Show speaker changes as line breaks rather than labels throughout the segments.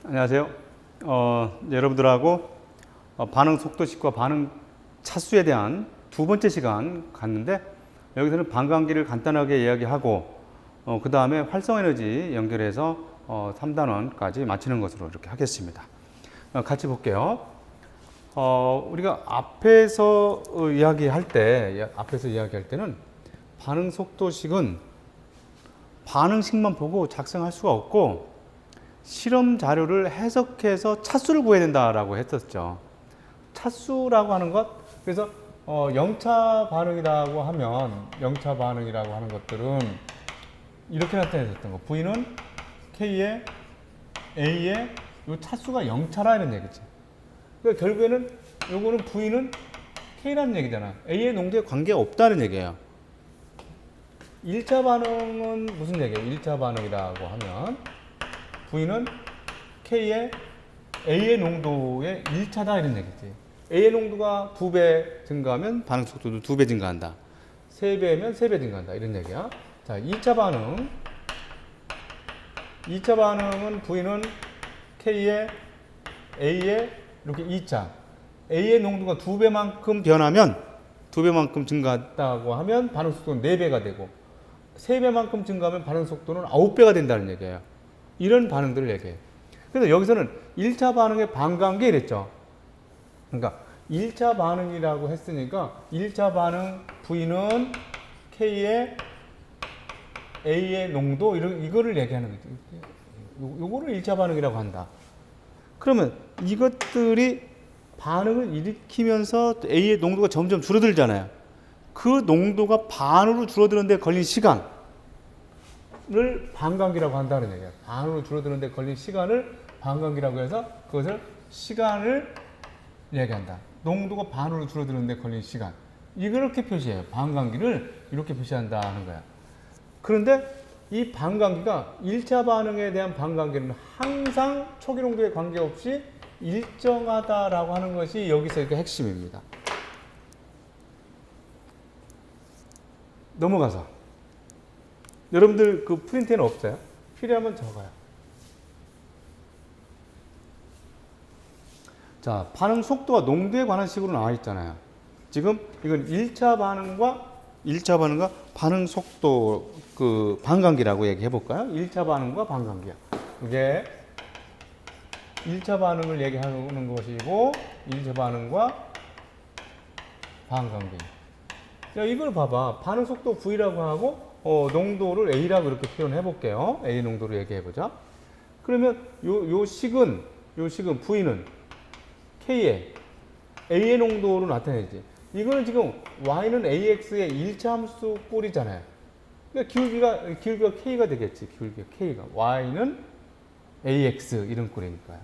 안녕하세요. 여러분들하고 반응 속도식과 반응 차수에 대한 두 번째 시간 갔는데, 여기서는 반감기를 간단하게 이야기하고 그 다음에 활성에너지 연결해서 3단원까지 마치는 것으로 이렇게 하겠습니다. 같이 볼게요. 우리가 앞에서 이야기할 때는 반응 속도식은 반응식만 보고 작성할 수가 없고 실험 자료를 해석해서 차수를 구해야 된다라고 했었죠. 차수라고 하는 것, 그래서 영차 반응이라고 하면, 영차 반응이라고 하는 것들은 이렇게 나타냈었던 거. V는 K에 A에 요 차수가 영차라 이런 얘기지. 그러니까 결국에는 요거는 V는 K라는 얘기잖아. A의 농도에 관계가 없다는 얘기예요. 1차 반응은 무슨 얘기예요? 1차 반응이라고 하면 V는 K의 A의 농도의 1차다 이런 얘기지. A의 농도가 2배 증가하면 반응 속도도 2배 증가한다. 3배면 3배 증가한다 이런 얘기야. 자, 2차 반응. 2차 반응은 V는 K의 A의 이렇게 2차. A의 농도가 2배만큼 변하면 2배만큼 증가했다고 하면 반응 속도는 4배가 되고 3배만큼 증가하면 반응 속도는 9배가 된다는 얘기예요. 이런 반응들을 얘기해요. 그래서 여기서는 1차 반응의 반감기 이랬죠. 그러니까 1차 반응이라고 했으니까 1차 반응 V는 K의 A의 농도 이거를 얘기하는 거죠. 요거를 1차 반응이라고 한다. 그러면 이것들이 반응을 일으키면서 A의 농도가 점점 줄어들잖아요. 그 농도가 반으로 줄어드는 데 걸린 시간을 반감기라고 한다는 얘기예요. 반으로 줄어드는 데 걸린 시간을 반감기라고 해서 그것을 시간을 얘기한다. 농도가 반으로 줄어드는 데 걸린 시간. 이렇게 표시해요. 반감기를 이렇게 표시한다 하는 거야. 그런데 이 반감기가 1차 반응에 대한 반감기는 항상 초기 농도에 관계없이 일정하다라고 하는 것이 여기서 이렇게 핵심입니다. 넘어가서 여러분들 그 프린트에는 없어요? 필요하면 적어요. 자, 반응 속도와 농도에 관한 식으로 나와 있잖아요. 지금 이건 1차 반응과 반응 속도 그 반감기라고 얘기해 볼까요? 1차 반응과 반감기야. 이게 1차 반응을 얘기하는 것이고 1차 반응과 반감기. 자, 이걸 봐봐. 반응 속도 V라고 하고 농도를 A라고 이렇게 표현해 볼게요. A 농도로 얘기해 보자. 그러면 요 식은 V는 K의 A의 농도로 나타내지. 이거는 지금 Y는 AX의 1차 함수 꼴이잖아요. 그러니까 기울기가 K가 되겠지. 기울기가 K가. Y는 AX 이런 꼴이니까요.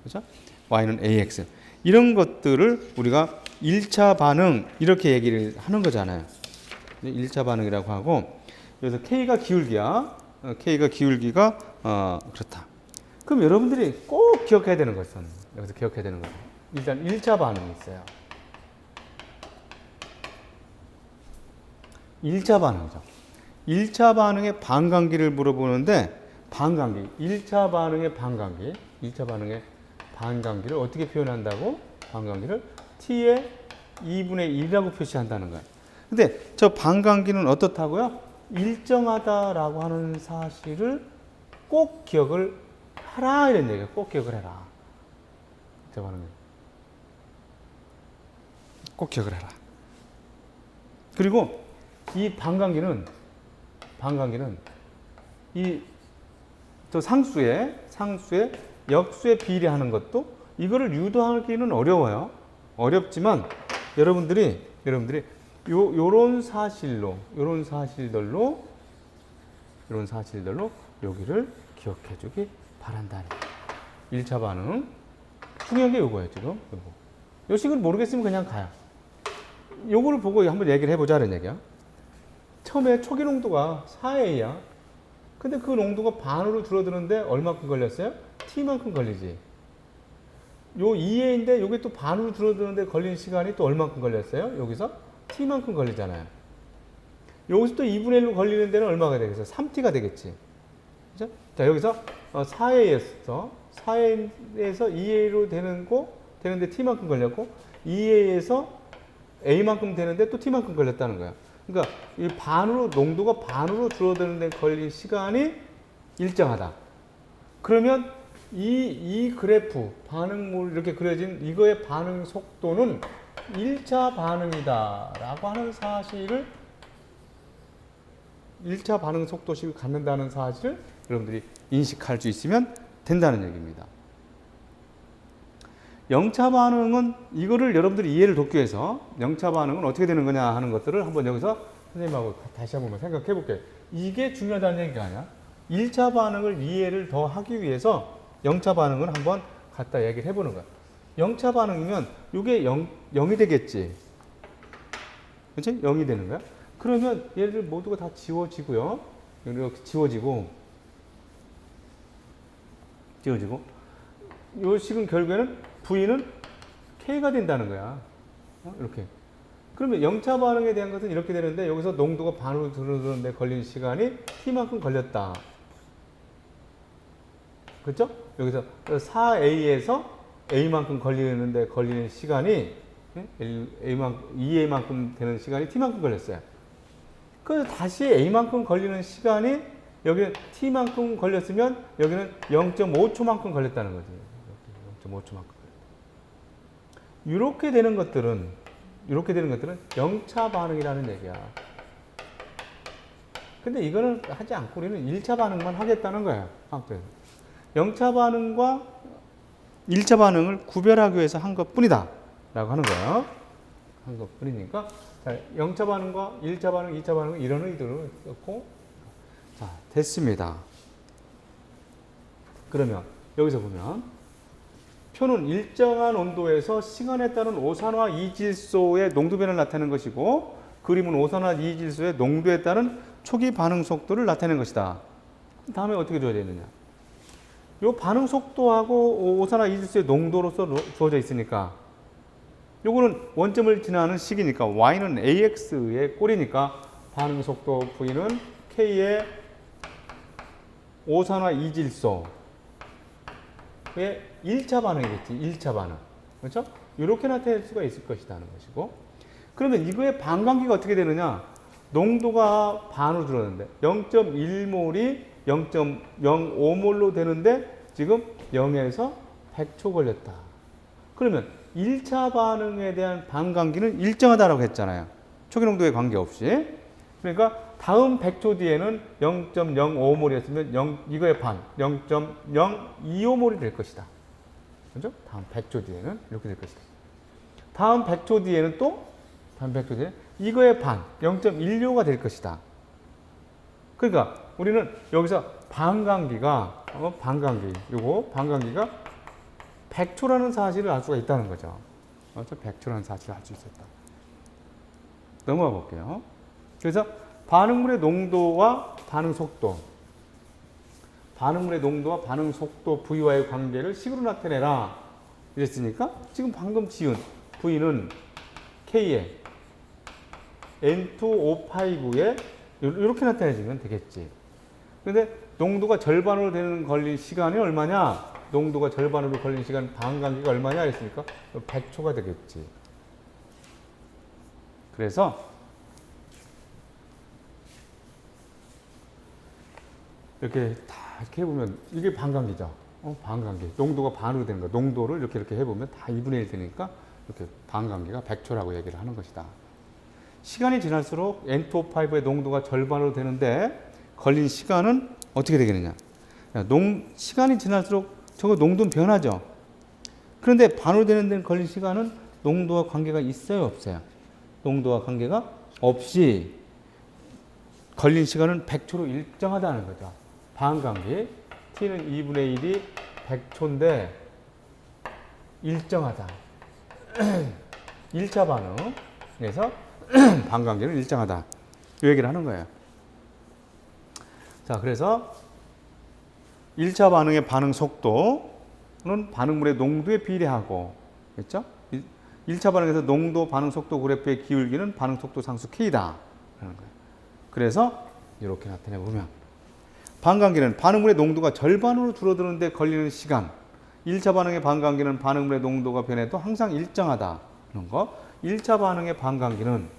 그렇죠? Y는 AX. 이런 것들을 우리가 1차 반응 이렇게 얘기를 하는 거잖아요. 1차 반응이라고 하고, 그래서 K가 기울기야. K가 기울기가 그렇다. 그럼 여러분들이 꼭 기억해야 되는 것은, 여기서 기억해야 되는 것은 일단 1차 반응이 있어요. 1차 반응이죠. 1차 반응의 반감기를 물어보는데, 반감기, 1차 반응의 반감기를 어떻게 표현한다고? 반감기를 T의 2분의 1이라고 표시한다는 거예요. 근데 저 반감기는 어떻다고요? 일정하다라고 하는 사실을 꼭 기억을 하라 이런 얘기예요. 꼭 기억을 해라. 저 반응은 꼭 기억을 해라. 그리고 이 반감기는 이 저 상수의 역수에 비례하는 것도 이거를 유도하기는 어려워요. 어렵지만 여러분들이 요런 사실들로 여기를 기억해 주기 바란다. 1차 반응 중요한 게 요거예요. 지금 요거. 요 식을 모르겠으면 그냥 가요. 요거를 보고 한번 얘기를 해보자는 얘기야. 처음에 초기 농도가 4A야. 근데 그 농도가 반으로 줄어드는데 얼마큼 걸렸어요? T만큼 걸리지. 요 2A인데 요게 또 반으로 줄어드는데 걸린 시간이 또 얼마큼 걸렸어요? 여기서 T만큼 걸리잖아요. 여기서 또 2분의 1로 걸리는 데는 얼마가 되겠어요? 3T가 되겠지. 그죠? 자, 여기서 4A에서 4A에서 2A로 되는데 T만큼 걸렸고 2A에서 A만큼 되는데 또 T만큼 걸렸다는 거야. 그러니까 이 농도가 반으로 줄어드는 데 걸린 시간이 일정하다. 그러면 이 그래프, 반응물 이렇게 그려진 이거의 반응 속도는 1차 반응이다 라고 하는 사실을 1차 반응 속도식을 갖는다는 사실을 여러분들이 인식할 수 있으면 된다는 얘기입니다. 0차 반응은 이거를 여러분들이 이해를 돕기 위해서 0차 반응은 어떻게 되는 거냐 하는 것들을 한번 여기서 선생님하고 다시 한번 생각해 볼게요. 이게 중요하다는 얘기가 아니야. 1차 반응을 이해를 더 하기 위해서 0차 반응을 한번 갖다 얘기를 해보는 거야. 0차 반응이면 이게 0이 되겠지. 그렇지? 0이 되는 거야. 그러면 얘들 모두가 다 지워지고요. 이렇게 지워지고 요 식은 결국에는 V는 K가 된다는 거야. 이렇게. 그러면 0차 반응에 대한 것은 이렇게 되는데 여기서 농도가 반으로 줄어드는데 걸린 시간이 T만큼 걸렸다. 그렇죠? 여기서 4A에서 A만큼 걸리는데 걸리는 시간이 2A만큼 되는 시간이 T만큼 걸렸어요. 그래서 다시 A만큼 걸리는 시간이 여기는 T만큼 걸렸으면 여기는 0.5초만큼 걸렸다는 거지. 0.5초만큼. 이렇게 되는 것들은 0차 반응이라는 얘기야. 근데 이거는 하지 않고 우리는 1차 반응만 하겠다는 거야. 0차 반응과 1차 반응을 구별하기 위해서 한 것 뿐이다. 라고 하는 거예요. 한 것 뿐이니까. 자, 0차 반응과 1차 반응, 2차 반응은 이런 의도로 썼고. 자, 됐습니다. 그러면 여기서 보면 표는 일정한 온도에서 시간에 따른 오산화 이질소의 농도 변화를 나타내는 것이고 그림은 오산화 이질소의 농도에 따른 초기 반응 속도를 나타내는 것이다. 다음에 어떻게 줘야 되느냐? 이 반응 속도하고 오산화 이질소의 농도로서 주어져 있으니까 요거는 원점을 지나는 시기니까 y는 ax의 꼴이니까 반응 속도 v는 k의 오산화 이질소의 1차 반응이겠지. 1차 반응. 그렇죠? 이렇게 나타낼 수가 있을 것이라는 것이고. 그러면 이거의 반감기가 어떻게 되느냐? 농도가 반으로 줄었는데 0.1몰이 0.05몰로 되는데 지금 0에서 100초 걸렸다. 그러면 1차 반응에 대한 반감기는 일정하다라고 했잖아요. 초기 농도에 관계없이. 그러니까 다음 100초 뒤에는 0.05몰이었으면 이거의 반, 0.025몰이 될 것이다. 그죠? 다음 100초 뒤에는 이렇게 될 것이다. 다음 100초 뒤에는 또 다음 100초 뒤에 이거의 반, 0.16가 될 것이다. 그러니까 우리는 여기서 반감기가 반감기가 100초라는 사실을 알 수가 있다는 거죠. 100초라는 사실을 알 수 있었다. 넘어가 볼게요. 그래서 반응물의 농도와 반응 속도, 반응물의 농도와 반응 속도 V와의 관계를 식으로 나타내라 이랬으니까 지금 방금 지은 V는 K에 N2O5에 이렇게 나타내주면 되겠지. 근데 농도가 절반으로 되는 걸린 시간이 얼마냐? 농도가 절반으로 걸린 시간 반감기가 얼마냐 했으니까 100초가 되겠지. 그래서 이렇게 다 이렇게 해보면 이게 반감기죠. 반감기. 농도가 반으로 되는 거. 농도를 이렇게 해보면 다 2분의 1 되니까 이렇게 반감기가 100초라고 얘기를 하는 것이다. 시간이 지날수록 N2O5의 농도가 절반으로 되는데 걸린 시간은 어떻게 되겠느냐. 시간이 지날수록 저거 농도는 변하죠. 그런데 반으로 되는 데는 걸린 시간은 농도와 관계가 있어요, 없어요? 농도와 관계가 없이 걸린 시간은 100초로 일정하다는 거죠. 반감기. T는 2분의 1이 100초인데 일정하다. 1차 반응에서 반감기는 일정하다. 이 얘기를 하는 거예요. 자, 그래서 1차 반응의 반응 속도는 반응물의 농도에 비례하고, 그렇죠? 1차 반응에서 농도 반응 속도 그래프의 기울기는 반응 속도 상수 K다. 라는 거예요. 그래서 이렇게 나타내 보면 반감기는 반응물의 농도가 절반으로 줄어드는데 걸리는 시간, 1차 반응의 반감기는 반응물의 농도가 변해도 항상 일정하다. 그런 거. 1차 반응의 반감기는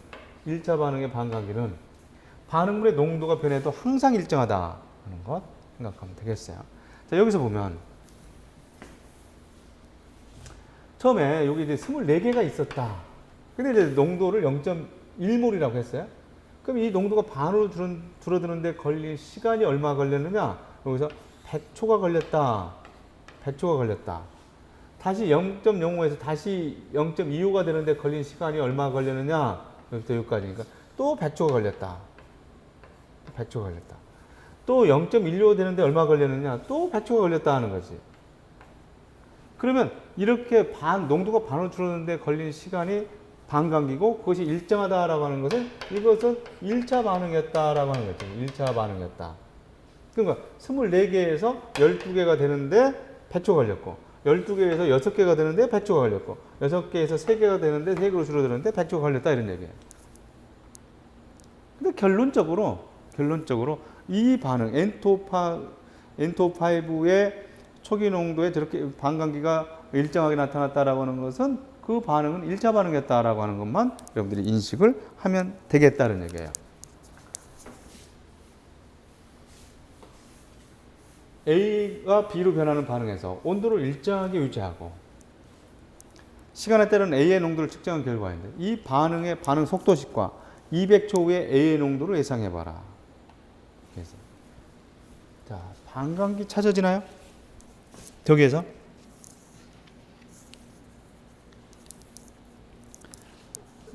반응물의 농도가 변해도 항상 일정하다. 하는 것 생각하면 되겠어요. 자, 여기서 보면 처음에 여기 이제 24개가 있었다. 근데 이제 농도를 0.1몰이라고 했어요. 그럼 이 농도가 반으로 줄어드는데 걸릴 시간이 얼마 걸렸느냐? 여기서 100초가 걸렸다. 100초가 걸렸다. 다시 0.05에서 다시 0.25가 되는데 걸린 시간이 얼마 걸렸느냐? 여기부터 여기까지니까 또 100초가 걸렸다. 100초가 걸렸다. 또 0.15 되는데 얼마 걸렸느냐? 또 100초가 걸렸다 하는 거지. 그러면 이렇게 농도가 반으로 줄었는데 걸린 시간이 반감기고 그것이 일정하다라고 하는 것은 이것은 1차 반응이었다라고 하는 거죠. 1차 반응이었다. 그러니까 24개에서 12개가 되는데 100초 걸렸고 12개에서 6개가 되는데 100초가 걸렸고 6개에서 3개가 되는데 3개로 줄어드는데 100초가 걸렸다 이런 얘기예요. 근데 결론적으로 이 반응 N2O5의 초기 농도에 저렇게 반감기가 일정하게 나타났다라고 하는 것은 그 반응은 1차 반응이었다라고 하는 것만 여러분들이 인식을 하면 되겠다는 얘기예요. A가 B로 변하는 반응에서 온도를 일정하게 유지하고 시간에 따른 A의 농도를 측정한 결과인데 이 반응의 반응 속도식과 200초 후에 A의 농도를 예상해봐라. 그래서 자, 반감기 찾아지나요? 저기에서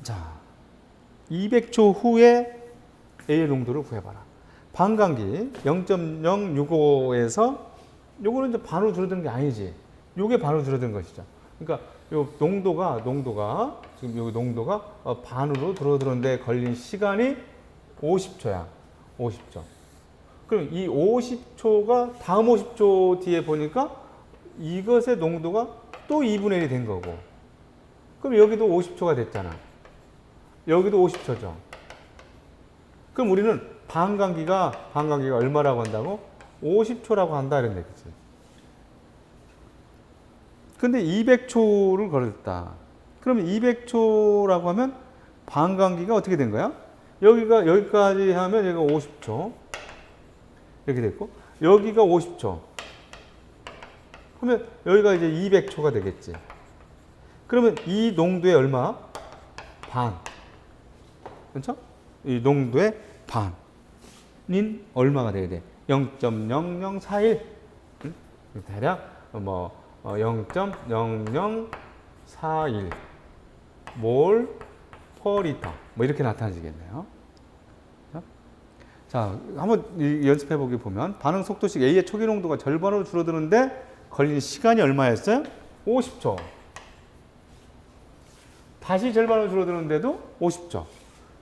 자, 200초 후에 A의 농도를 구해봐라. 반감기 0.065에서 요거는 이제 반으로 줄어드는 게 아니지. 요게 반으로 줄어드는 것이죠. 그러니까 요 농도가 지금 여기 농도가 반으로 줄어드는데 걸린 시간이 50초야. 50초. 그럼 이 50초가 다음 50초 뒤에 보니까 이것의 농도가 또 2분의 1이 된 거고. 그럼 여기도 50초가 됐잖아. 여기도 50초죠. 그럼 우리는 반감기가 얼마라고 한다고? 50초라고 한다 이런 얘기지. 근데 200초를 걸었다. 그러면 200초라고 하면 반감기가 어떻게 된 거야? 여기까지 하면 여기가 50초. 이렇게 됐고, 여기가 50초. 그러면 여기가 이제 200초가 되겠지. 그러면 이 농도의 얼마? 반. 그렇죠? 이 농도의 반인 얼마가 돼야 돼? 0.0041. 대략 0.0041 몰 퍼 리터 뭐 이렇게 나타나지겠네요. 자, 한번 연습해 보기 보면 반응 속도식 A의 초기 농도가 절반으로 줄어드는데 걸린 시간이 얼마였어요? 50초. 다시 절반으로 줄어드는데도 50초.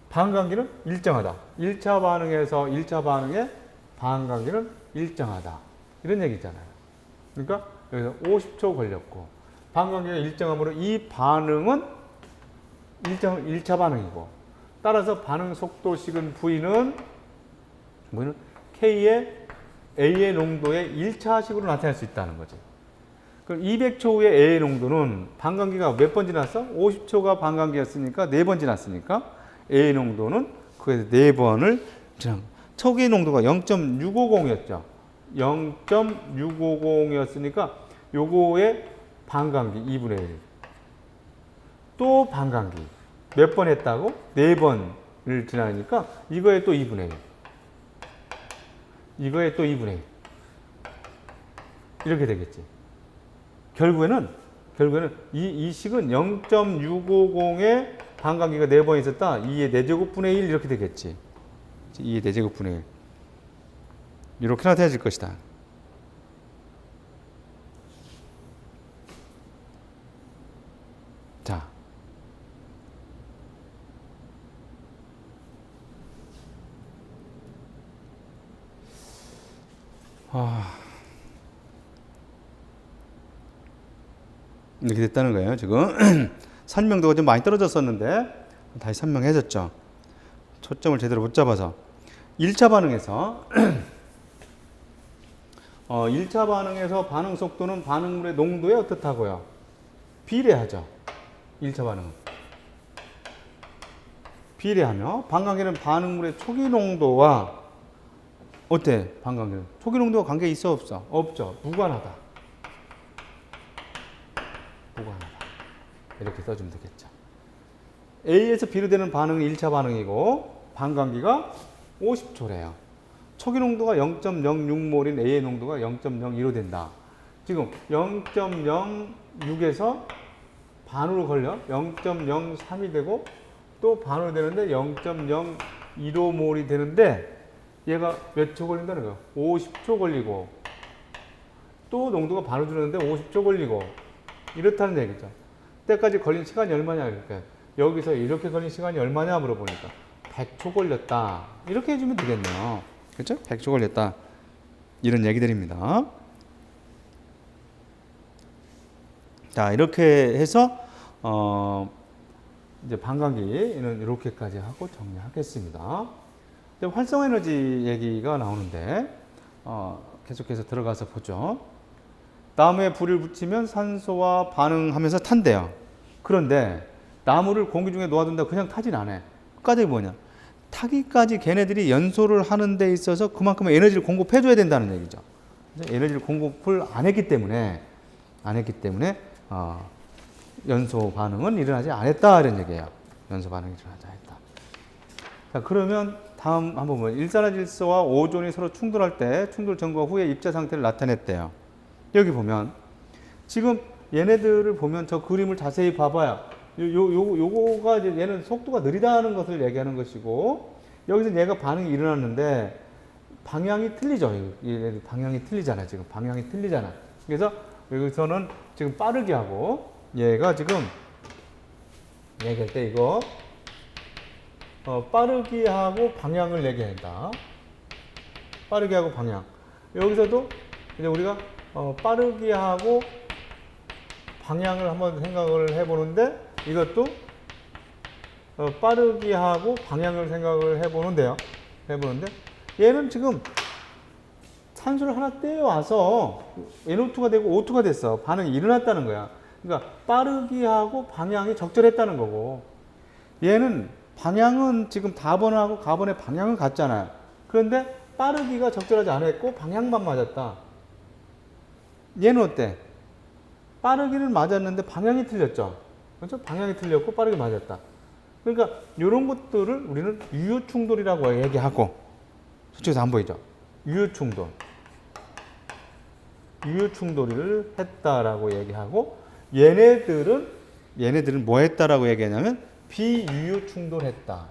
반감기는 일정하다. 1차 반응에서 1차 반응의 반감기는 일정하다. 이런 얘기 있잖아요. 그러니까 여기서 50초 걸렸고 반감기가 일정하므로 이 반응은 1차 반응이고 따라서 반응 속도식은 V는 K의 A의 농도의 1차식으로 나타낼 수 있다는 거죠. 그럼 200초 후에 A의 농도는 반감기가 몇 번 지났어? 50초가 반감기였으니까 4번 지났으니까 A의 농도는 그에서 4번을 지난 초기 농도가 0.650이었죠. 0.650이었으니까 요거의 반감기 2분의 1. 또 반감기. 몇 번 했다고? 4번을 지나니까 이거에 또 2분의 1. 이거에 또 2분의 1. 이렇게 되겠지. 결국에는 이 식은 0.650에 반감기가 4번 있었다. 2의 4제곱분의 1 이렇게 되겠지. 2의 4제곱분의 1. 이렇게 나타내질 것이다. 자. 이렇게 됐다는 거예요, 지금. 설명도가 좀 많이 떨어졌었는데 다시 설명해줬죠. 초점을 제대로 못 잡아서 1차 반응에서 1차 반응에서 반응 속도는 반응물의 농도에 어떻다고요? 비례하죠. 1차 반응은. 비례하며 반감기는 반응물의 초기 농도와 어때? 반감기는 초기 농도와 관계 있어 없어? 없죠. 무관하다. 무관하다. 이렇게 써주면 되겠죠. A에서 B로 되는 반응은 1차 반응이고 반감기가 50초래요. 초기 농도가 0.06몰인 A의 농도가 0.02로 된다. 지금 0.06에서 반으로 걸려 0.03이 되고 또 반으로 되는데 0.015몰이 되는데 얘가 몇 초 걸린다는 거야? 50초 걸리고 또 농도가 반으로 줄었는데 50초 걸리고 이렇다는 얘기죠. 때까지 걸린 시간이 얼마냐 그러니까 여기서 이렇게 걸린 시간이 얼마냐 물어보니까 100초 걸렸다. 이렇게 해주면 되겠네요. 그렇죠? 100초 걸렸다. 이런 얘기들입니다. 자, 이렇게 해서 이제 반감기는 이렇게까지 하고 정리하겠습니다. 이제 활성 에너지 얘기가 나오는데 계속해서 들어가서 보죠. 나무에 불을 붙이면 산소와 반응하면서 탄대요. 그런데 나무를 공기 중에 놓아둔다 그냥 타진 않아요. 끝까지 뭐냐? 타기까지 걔네들이 연소를 하는 데 있어서 그만큼의 에너지를 공급해줘야 된다는 얘기죠. 에너지를 공급을 안 했기 때문에 연소 반응은 일어나지 않았다 이런 얘기예요. 연소 반응이 일어나지 않았다. 자, 그러면 다음 한번 보면 일산화질소와 오존이 서로 충돌할 때 충돌 전과 후에 입자 상태를 나타냈대요. 여기 보면 지금 얘네들을 보면 저 그림을 자세히 봐봐요. 요거가 이제 얘는 속도가 느리다는 것을 얘기하는 것이고 여기서 얘가 반응이 일어났는데 방향이 틀리죠. 얘네들 방향이 틀리잖아. 지금 방향이 틀리잖아. 그래서 여기서는 지금 빠르게 하고 얘가 지금 얘기할 때 이거 빠르게 하고 방향을 얘기한다. 빠르게 하고 방향. 여기서도 이제 우리가 빠르게 하고 방향을 한번 생각을 해보는데 이것도 빠르게 하고 방향을 생각을 해보는데 얘는 지금 산소를 하나 떼어와서 NO2가 되고 O2가 됐어. 반응이 일어났다는 거야. 그러니까 빠르게 하고 방향이 적절했다는 거고 얘는 방향은 지금 다번하고 가번의 방향은 같잖아요. 그런데 빠르기가 적절하지 않았고 방향만 맞았다. 얘는 어때? 빠르기는 맞았는데 방향이 틀렸죠. 그렇죠? 방향이 틀렸고 빠르게 맞았다. 그러니까 이런 것들을 우리는 유효 충돌이라고 얘기하고 저쪽에서 안 보이죠? 유효 충돌. 유효 충돌을 했다라고 얘기하고 얘네들은 뭐 했다라고 얘기하냐면 비유효 충돌했다.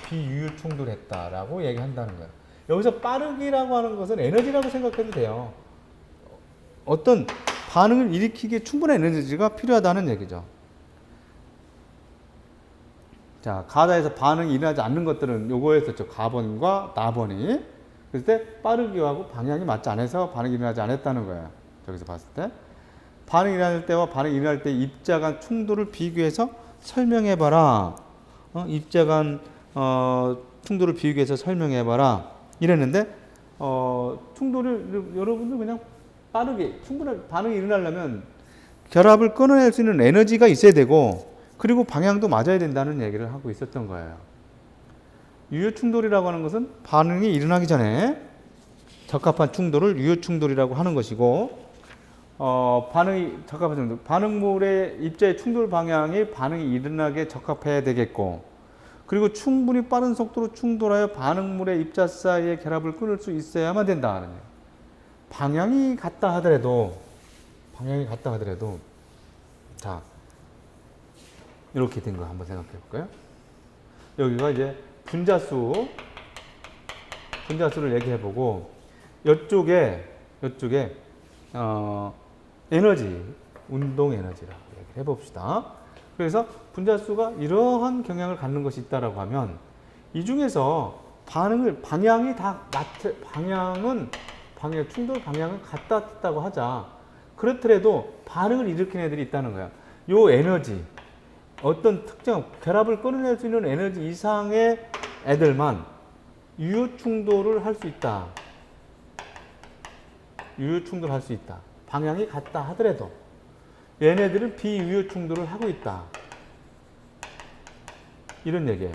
비유효 충돌했다라고 얘기한다는 거예요. 여기서 빠르기라고 하는 것은 에너지라고 생각해도 돼요. 어떤 반응을 일으키기에 충분한 에너지가 필요하다는 얘기죠. 자, 가다에서 반응이 일어나지 않는 것들은 요거였었죠. 가번과 나번이. 그럴 때 빠르기하고 방향이 맞지 않아서 반응이 일어나지 않았다는 거예요. 저기서 봤을 때. 반응이 일어날 때와 반응이 일어날 때 입자 간 충돌을 비교해서 설명해봐라. 입자 간 충돌을 비교해서 설명해봐라. 이랬는데 충돌을 여러분들 그냥 빠르게 충분한 반응이 일어나려면 결합을 끊어낼 수 있는 에너지가 있어야 되고 그리고 방향도 맞아야 된다는 얘기를 하고 있었던 거예요. 유효 충돌이라고 하는 것은 반응이 일어나기 전에 적합한 충돌을 유효 충돌이라고 하는 것이고 반응이 적합한 충돌, 반응물의 입자의 충돌 방향이 반응이 일어나게 적합해야 되겠고 그리고 충분히 빠른 속도로 충돌하여 반응물의 입자 사이의 결합을 끊을 수 있어야만 된다는 거예요. 방향이 같다 하더라도 자 이렇게 된 거 한번 생각해 볼까요? 여기가 이제 분자수를 얘기해 보고 이쪽에 에너지, 운동 에너지라고 얘기해 beh봅시다. 그래서 분자수가 이러한 경향을 갖는 것이 있다라고 하면 이 중에서 방향이 다 충돌 방향은 같다고 하자. 그렇더라도 반응을 일으키는 애들이 있다는 거야. 요 에너지, 어떤 특정 결합을 끊어낼 수 있는 에너지 이상의 애들만 유효 충돌을 할 수 있다. 유효 충돌할 수 있다. 방향이 같다 하더라도 얘네들은 비유효 충돌을 하고 있다. 이런 얘기예요.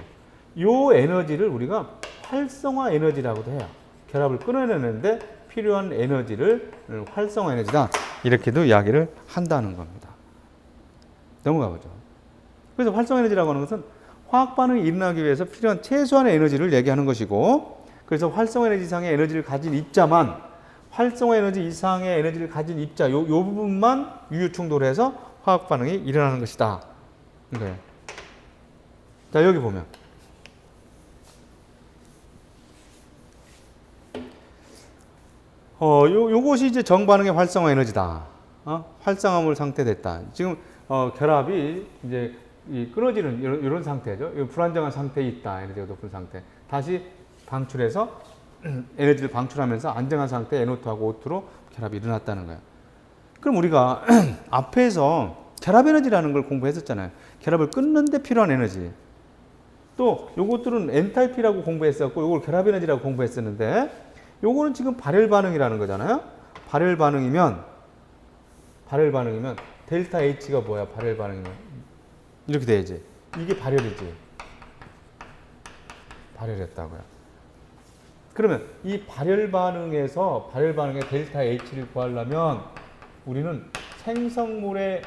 요 에너지를 우리가 활성화 에너지라고도 해요. 결합을 끊어내는데 필요한 에너지를 활성화 에너지다. 이렇게도 이야기를 한다는 겁니다. 넘어가 보죠. 그래서 활성화 에너지라고 하는 것은 화학 반응이 일어나기 위해서 필요한 최소한의 에너지를 얘기하는 것이고, 그래서 활성화 에너지 이상의 에너지를 가진 입자만, 활성화 에너지 이상의 에너지를 가진 입자 요 부분만 유효 충돌해서 화학 반응이 일어나는 것이다. 네. 자, 여기 보면 요것이 이제 정반응의 활성화 에너지다. 활성화물 상태됐다. 지금 결합이 이제 끊어지는 이런 상태죠. 불안정한 상태에 있다. 에너지가 높은 상태. 다시 방출해서 에너지를 방출하면서 안정한 상태에 NO2하고 O2로 결합이 일어났다는 거예요. 그럼 우리가 앞에서 결합 에너지라는 걸 공부했었잖아요. 결합을 끊는데 필요한 에너지. 또 요것들은 엔탈피라고 공부했었고 요걸 결합 에너지라고 공부했었는데, 요거는 지금 발열 반응이라는 거잖아요. 발열 반응이면 델타 H가 뭐야? 발열 반응이면 이렇게 돼야지. 이게 발열이지. 발열했다고요. 그러면 이 발열 반응의 델타 H를 구하려면 우리는 생성물의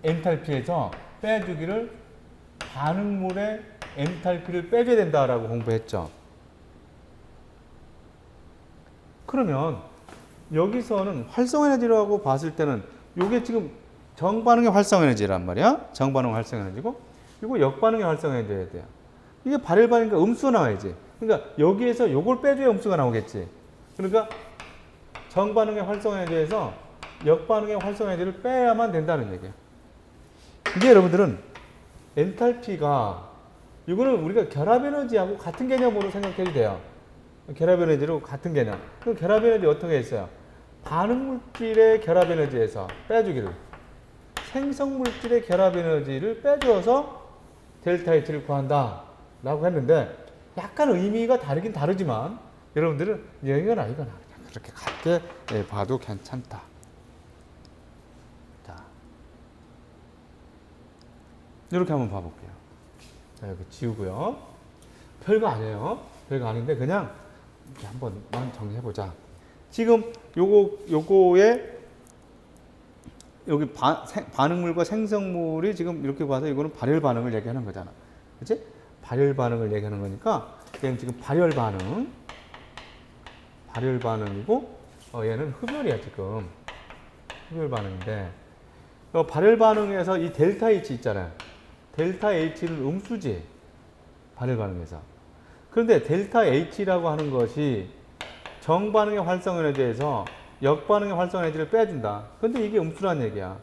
엔탈피에서 빼주기를 반응물의 엔탈피를 빼줘야 된다라고 공부했죠. 그러면 여기서는 활성화 에너지라고 봤을 때는 이게 지금 정반응의 활성화 에너지란 말이야. 정반응 활성화 에너지고, 이거 역반응의 활성화 에너지여야 돼요. 이게 발열 반응이니까 음수가 나와야지. 그러니까 여기에서 이걸 빼줘야 음수가 나오겠지. 그러니까 정반응의 활성화 에너지에서 역반응의 활성화 에너지를 빼야만 된다는 얘기예요. 이게 여러분들은 엔탈피가, 이거는 우리가 결합 에너지하고 같은 개념으로 생각해도 돼요. 결합 에너지로 같은 개념. 그럼 결합 에너지 어떻게 했어요? 반응 물질의 결합 에너지에서 빼주기를, 생성 물질의 결합 에너지를 빼줘서 델타 H를 구한다 라고 했는데, 약간 의미가 다르긴 다르지만 여러분들은 이거나 이거나 그렇게 같게 봐도 괜찮다. 자, 이렇게 한번 봐볼게요. 자, 여기 지우고요. 별거 아니에요. 별거 아닌데 그냥 한번만 정리해보자. 지금 요거에 여기 반응물과 생성물이 지금 이렇게 봐서 이거는 발열 반응을 얘기하는 거잖아. 그치? 발열 반응을 얘기하는 거니까 얘는 지금 발열 반응이고, 얘는 흡열이야. 지금 흡열 반응인데, 발열 반응에서 이 델타 H 있잖아요. 델타 H는 음수지, 발열 반응에서. 그런데 델타 H라고 하는 것이 정반응의 활성화 에너지에서 역반응의 활성화 에너지를 빼준다. 근데 이게 음수란 얘기야.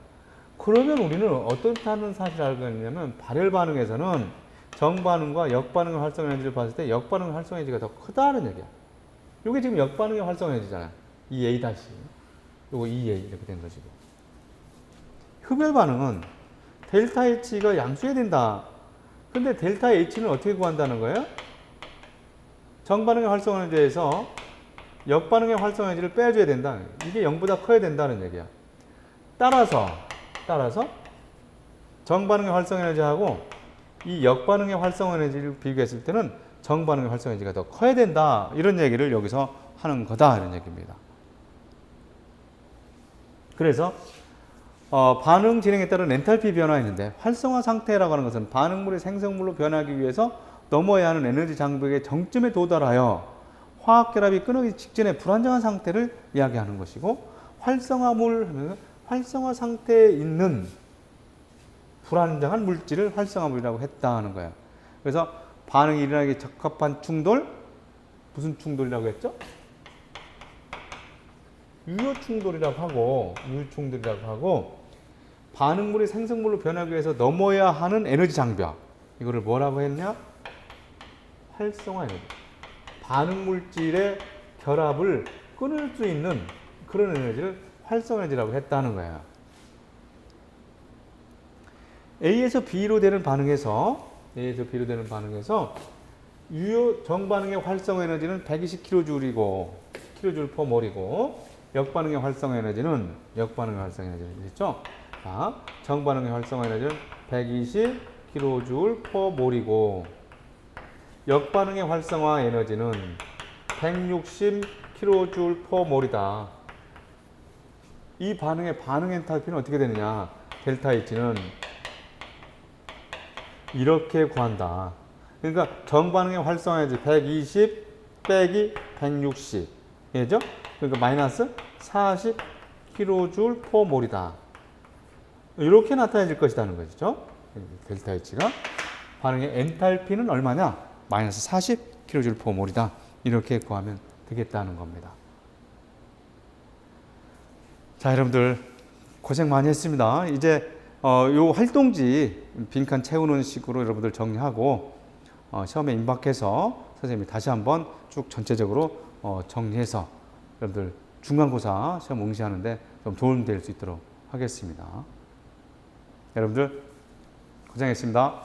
그러면 우리는 어떻다는 사실을 알고 있냐면, 발열 반응에서는 정반응과 역반응의 활성화 에너지를 봤을 때 역반응의 활성화 에너지가 더 크다는 얘기야. 이게 지금 역반응의 활성화 에너지잖아. EA 다시. 요거 EA 이렇게 된 것이고. 흡열 반응은 델타 H가 양수해야 된다. 근데 델타 H는 어떻게 구한다는 거예요? 정반응의 활성화 에너지에서 역반응의 활성화 에너지를 빼줘야 된다. 이게 0보다 커야 된다는 얘기야. 따라서 정반응의 활성화 에너지하고 이 역반응의 활성화 에너지를 비교했을 때는 정반응의 활성화 에너지가 더 커야 된다. 이런 얘기를 여기서 하는 거다. 이런 얘기입니다. 그래서 반응 진행에 따른 엔탈피 변화가 있는데, 활성화 상태라고 하는 것은 반응물이 생성물로 변하기 위해서 넘어야 하는 에너지 장벽의 정점에 도달하여 화학 결합이 끊어지기 직전의 불안정한 상태를 이야기하는 것이고, 활성화물 하면 활성화 상태에 있는 불안정한 물질을 활성화물이라고 했다는 거예요. 그래서 반응이 일어나기 적합한 충돌, 무슨 충돌이라고 했죠? 유효 충돌이라고 하고, 반응물이 생성물로 변하기 위해서 넘어야 하는 에너지 장벽, 이거를 뭐라고 했냐? 활성화 에너지. 반응 물질의 결합을 끊을 수 있는 그런 에너지를 활성화 에너지라고 했다는 거예요. A에서 B로 되는 반응에서 유효 정반응의 활성화 에너지는 120kJ이고 kJ/몰이고, 역반응의 활성화 에너지는 됐죠? 자, 정반응의 활성화 에너지는 120kJ/몰이고 역반응의 활성화 에너지는 160kJ/몰이다. 이 반응의 반응 엔탈피는 어떻게 되느냐? 델타 H는 이렇게 구한다. 그러니까 정반응의 활성화 에너지 120 빼기 160. 예죠? 그러니까 마이너스 40kJ/몰이다. 이렇게 나타내질 것이라는 것이죠. 델타 H가 반응의 엔탈피는 얼마냐? 마이너스 40kJ/몰이다. 이렇게 구하면 되겠다는 겁니다. 자, 여러분들 고생 많이 했습니다. 이제 요 활동지 빈칸 채우는 식으로 여러분들 정리하고 시험에 임박해서 선생님이 다시 한번 쭉 전체적으로 정리해서 여러분들 중간고사 시험 응시하는데 좀 도움이 될 수 있도록 하겠습니다. 여러분들 고생했습니다.